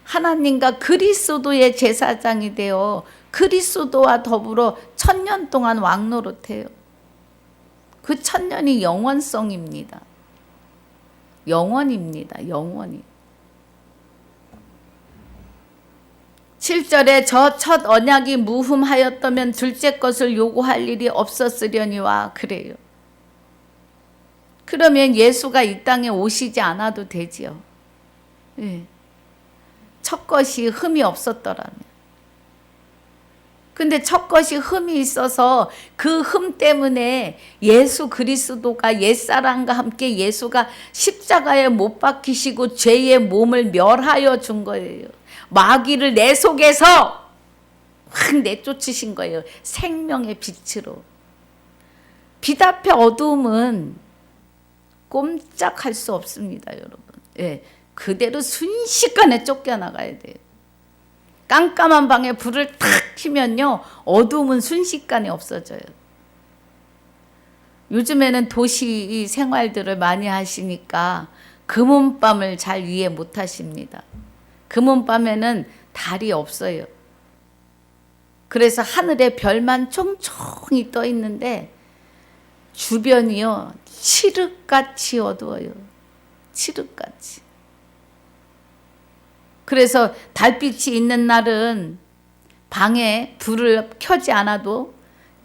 하나님과 그리스도의 제사장이 되어 그리스도와 더불어 1000년 동안 왕노릇해요. 그 1000년이 영원성입니다. 영원입니다. 영원히. 7절에 저 첫 언약이 무흠하였다면 둘째 것을 요구할 일이 없었으려니와 그래요. 그러면 예수가 이 땅에 오시지 않아도 되지요. 예. 첫 것이 흠이 없었더라면. 근데 첫 것이 흠이 있어서 그 흠 때문에 예수 그리스도가 옛사람과 함께 예수가 십자가에 못 박히시고 죄의 몸을 멸하여 준 거예요. 마귀를 내 속에서 확 내쫓으신 거예요. 생명의 빛으로. 빛 앞에 어두움은 꼼짝할 수 없습니다, 여러분. 예, 그대로 순식간에 쫓겨나가야 돼요. 깜깜한 방에 불을 탁 켜면요, 어두움은 순식간에 없어져요. 요즘에는 도시 생활들을 많이 하시니까 금은밤을 잘 이해 못 하십니다. 금은밤에는 달이 없어요. 그래서 하늘에 별만 총총히 떠 있는데 주변이요, 칠흑같이 어두워요. 칠흑같이. 그래서 달빛이 있는 날은 방에 불을 켜지 않아도,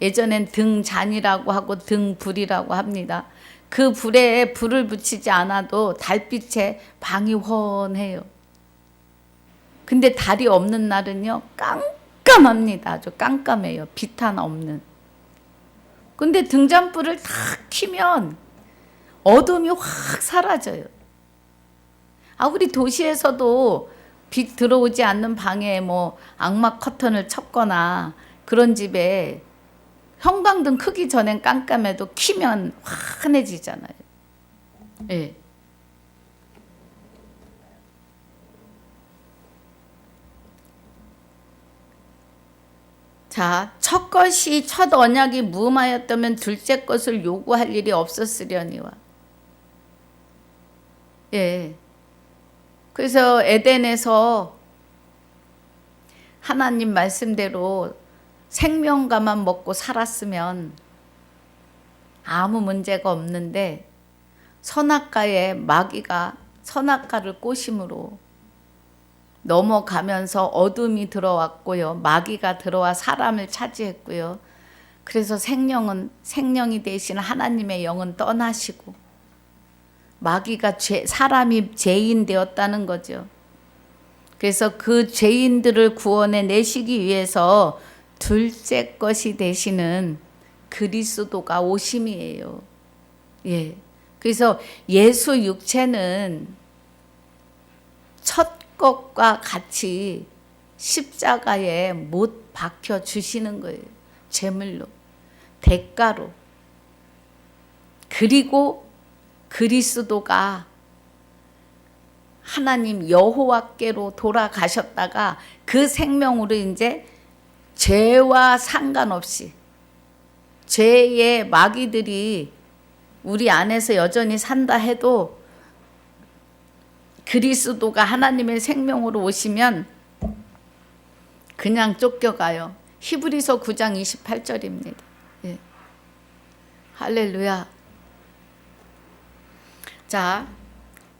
예전엔 등잔이라고 하고 등불이라고 합니다. 그 불에 불을 붙이지 않아도 달빛에 방이 훤해요. 근데 달이 없는 날은요, 깜깜합니다. 아주 깜깜해요. 빛 하나 없는. 근데 등잔불을 탁 켜면 어둠이 확 사라져요. 우리 도시에서도 빛 들어오지 않는 방에 뭐 악막 커튼을 쳤거나 그런 집에 형광등 크기 전엔 깜깜해도 켜면 환해지잖아요. 예. 자, 첫 것이 첫 언약이 무음하였다면 둘째 것을 요구할 일이 없었으려니와. 예. 그래서 에덴에서 하나님 말씀대로 생명과만 먹고 살았으면 아무 문제가 없는데, 선악과에 마귀가 선악과를 꼬심으로 넘어가면서 어둠이 들어왔고요. 마귀가 들어와 사람을 차지했고요. 그래서 생명이 되신 하나님의 영은 떠나시고 마귀가 사람이 죄인 되었다는 거죠. 그래서 그 죄인들을 구원해 내시기 위해서 둘째 것이 되시는 그리스도가 오심이에요. 예. 그래서 예수 육체는 첫 것과 같이 십자가에 못 박혀 주시는 거예요. 제물로, 대가로. 그리고 그리스도가 하나님 여호와께로 돌아가셨다가 그 생명으로 이제 죄와 상관없이, 죄의 마귀들이 우리 안에서 여전히 산다 해도 그리스도가 하나님의 생명으로 오시면 그냥 쫓겨가요. 히브리서 9장 28절입니다. 예. 할렐루야. 자,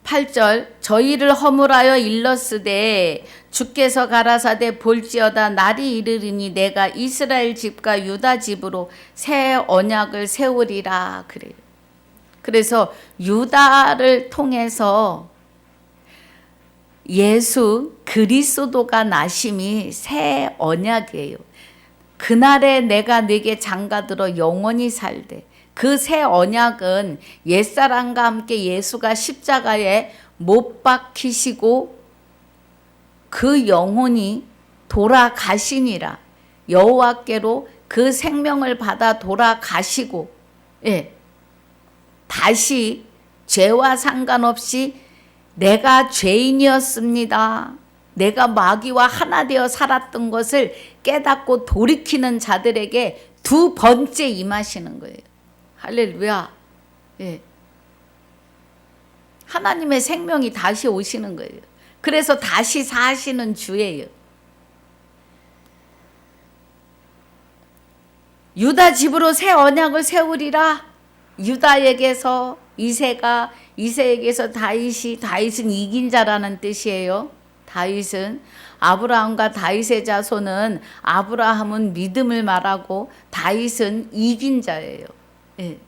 8절, 저희를 허물하여 일렀으되 주께서 가라사대 볼지어다 날이 이르리니 내가 이스라엘 집과 유다 집으로 새 언약을 세우리라 그래요. 그래서 유다를 통해서 예수 그리스도가 나심이 새 언약이에요. 그날에 내가 네게 장가들어 영원히 살되, 그 새 언약은 옛사람과 함께 예수가 십자가에 못 박히시고 그 영혼이 돌아가시니라. 여호와께로 그 생명을 받아 돌아가시고, 예, 다시 죄와 상관없이 내가 죄인이었습니다, 내가 마귀와 하나 되어 살았던 것을 깨닫고 돌이키는 자들에게 두 번째 임하시는 거예요. 할렐루야. 예. 하나님의 생명이 다시 오시는 거예요. 그래서 다시 사시는 주예요. 유다 집으로 새 언약을 세우리라. 유다에게서 이새가, 이새에게서 다윗은 이긴 자라는 뜻이에요. 다윗은 아브라함과 다윗의 자손은, 아브라함은 믿음을 말하고 다윗은 이긴 자예요. 예.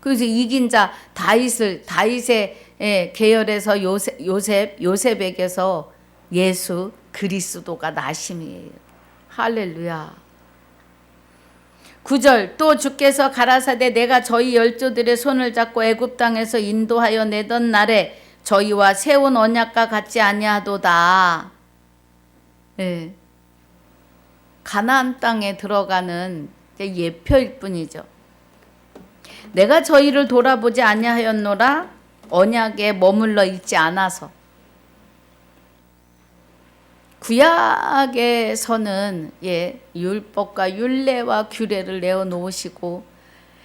그래서 이긴 자 다윗의 계열에서 요셉에게서 예수 그리스도가 나심이에요. 할렐루야. 9절, 또 주께서 가라사대 내가 저희 열조들의 손을 잡고 애굽 땅에서 인도하여 내던 날에 저희와 세운 언약과 같지 아니하도다. 예. 가나안 땅에 들어가는 예표일 뿐이죠. 내가 저희를 돌아보지 아니하였노라. 언약에 머물러 있지 않아서. 구약에서는 율법과 율례와 규례를 내어놓으시고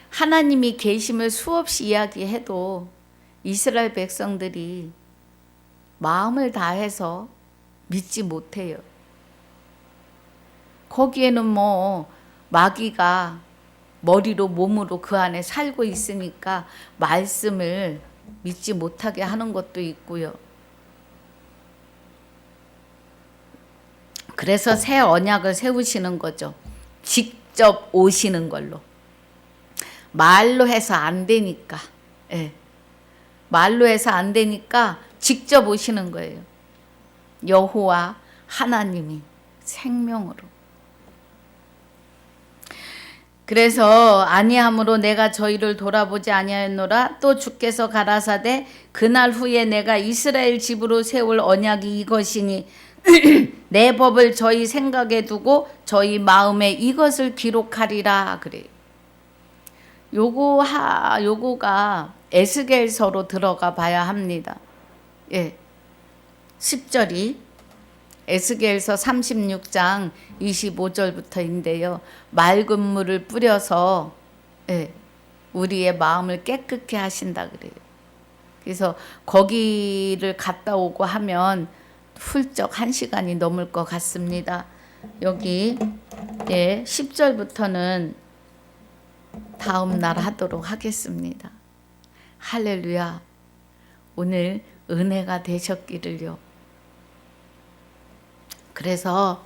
하나님이 계심을 수없이 이야기해도 이스라엘 백성들이 마음을 다해서 믿지 못해요. 거기에는 마귀가 머리로 몸으로 그 안에 살고 있으니까 말씀을 믿지 못하게 하는 것도 있고요. 그래서 새 언약을 세우시는 거죠. 직접 오시는 걸로. 말로 해서 안 되니까. 예. 말로 해서 안 되니까 직접 오시는 거예요. 여호와 하나님이 생명으로. 그래서 아니함으로 내가 저희를 돌아보지 아니하였노라. 또 주께서 가라사대 그날 후에 내가 이스라엘 집으로 세울 언약이 이것이니 내 법을 저희 생각에 두고 저희 마음에 이것을 기록하리라. 그래요. 요거가 에스겔서로 들어가 봐야 합니다. 10절이 에스겔서 36장 25절부터인데요. 맑은 물을 뿌려서 우리의 마음을 깨끗게 하신다 그래요. 그래서 거기를 갔다 오고 하면 훌쩍 1시간이 넘을 것 같습니다. 여기 10절부터는 다음 날 하도록 하겠습니다. 할렐루야. 오늘 은혜가 되셨기를요. 그래서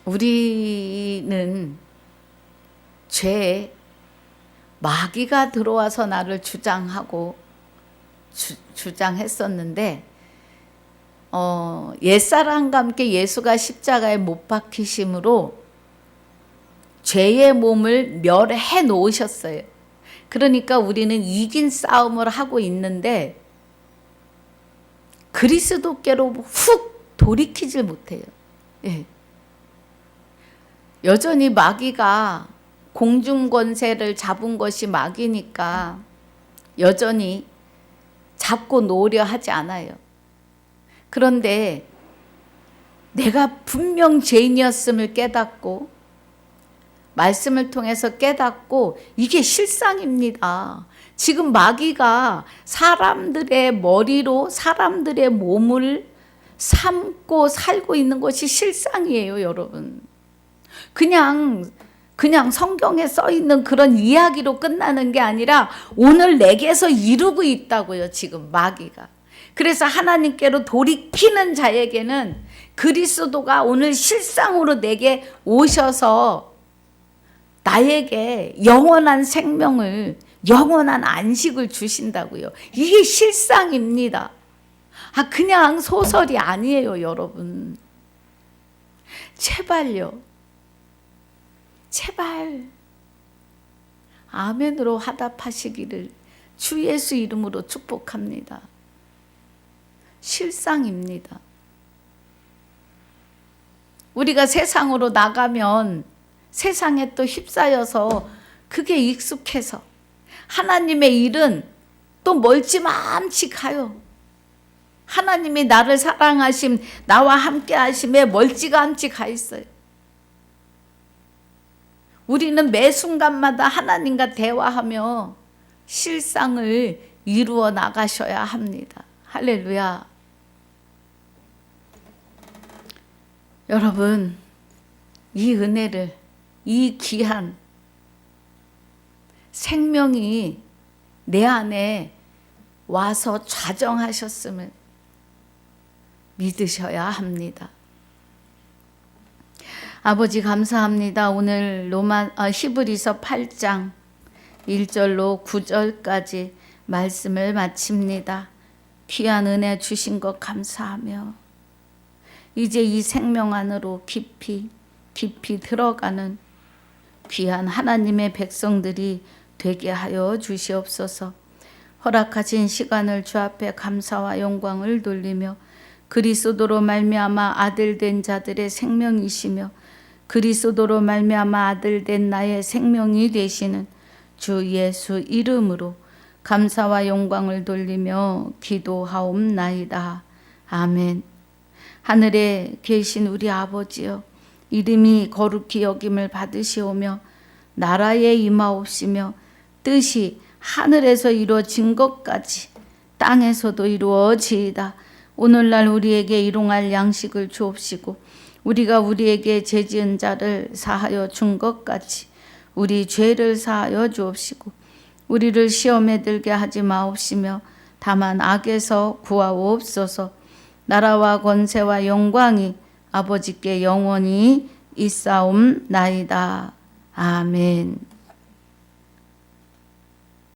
우리는 죄에 마귀가 들어와서 나를 주장했었는데 옛사람과 함께 예수가 십자가에 못 박히심으로 죄의 몸을 멸해 놓으셨어요. 그러니까 우리는 이긴 싸움을 하고 있는데 그리스도께로 훅 돌이키질 못해요. 여전히 마귀가 공중권세를 잡은 것이 마귀니까 여전히 잡고 놓으려 하지 않아요. 그런데 내가 분명 죄인이었음을 깨닫고 말씀을 통해서 깨닫고 이게 실상입니다. 지금 마귀가 사람들의 머리로 사람들의 몸을 삼고 살고 있는 것이 실상이에요, 여러분. 그냥 성경에 써 있는 그런 이야기로 끝나는 게 아니라 오늘 내게서 이루고 있다고요, 지금 마귀가. 그래서 하나님께로 돌이키는 자에게는 그리스도가 오늘 실상으로 내게 오셔서 나에게 영원한 생명을, 영원한 안식을 주신다고요. 이게 실상입니다. 그냥 소설이 아니에요, 여러분. 제발요. 제발 아멘으로 화답하시기를 주 예수 이름으로 축복합니다. 실상입니다. 우리가 세상으로 나가면 세상에 또 휩싸여서 그게 익숙해서 하나님의 일은 또 멀찌감치 가요. 하나님이 나를 사랑하심, 나와 함께 하심에 멀찌감치 가 있어요. 우리는 매 순간마다 하나님과 대화하며 실상을 이루어 나가셔야 합니다. 할렐루야. 여러분, 이 은혜를, 이 귀한 생명이 내 안에 와서 좌정하셨음을 믿으셔야 합니다. 아버지 감사합니다. 오늘 히브리서 8장 1절로 9절까지 말씀을 마칩니다. 귀한 은혜 주신 것 감사하며 이제 이 생명 안으로 깊이 들어가는 귀한 하나님의 백성들이 되게 하여 주시옵소서. 허락하신 시간을 주 앞에 감사와 영광을 돌리며 그리스도로 말미암아 아들 된 자들의 생명이시며 그리스도로 말미암아 아들 된 나의 생명이 되시는 주 예수 이름으로 감사와 영광을 돌리며 기도하옵나이다. 아멘. 하늘에 계신 우리 아버지여, 이름이 거룩히 여김을 받으시오며 나라에 임하옵시며 뜻이 하늘에서 이루어진 것까지 땅에서도 이루어지이다. 오늘날 우리에게 일용할 양식을 주옵시고 우리가 우리에게 죄지은 자를 사하여 준 것같이 우리 죄를 사하여 주옵시고 우리를 시험에 들게 하지 마옵시며 다만 악에서 구하옵소서. 나라와 권세와 영광이 아버지께 영원히 있사옵나이다. 아멘.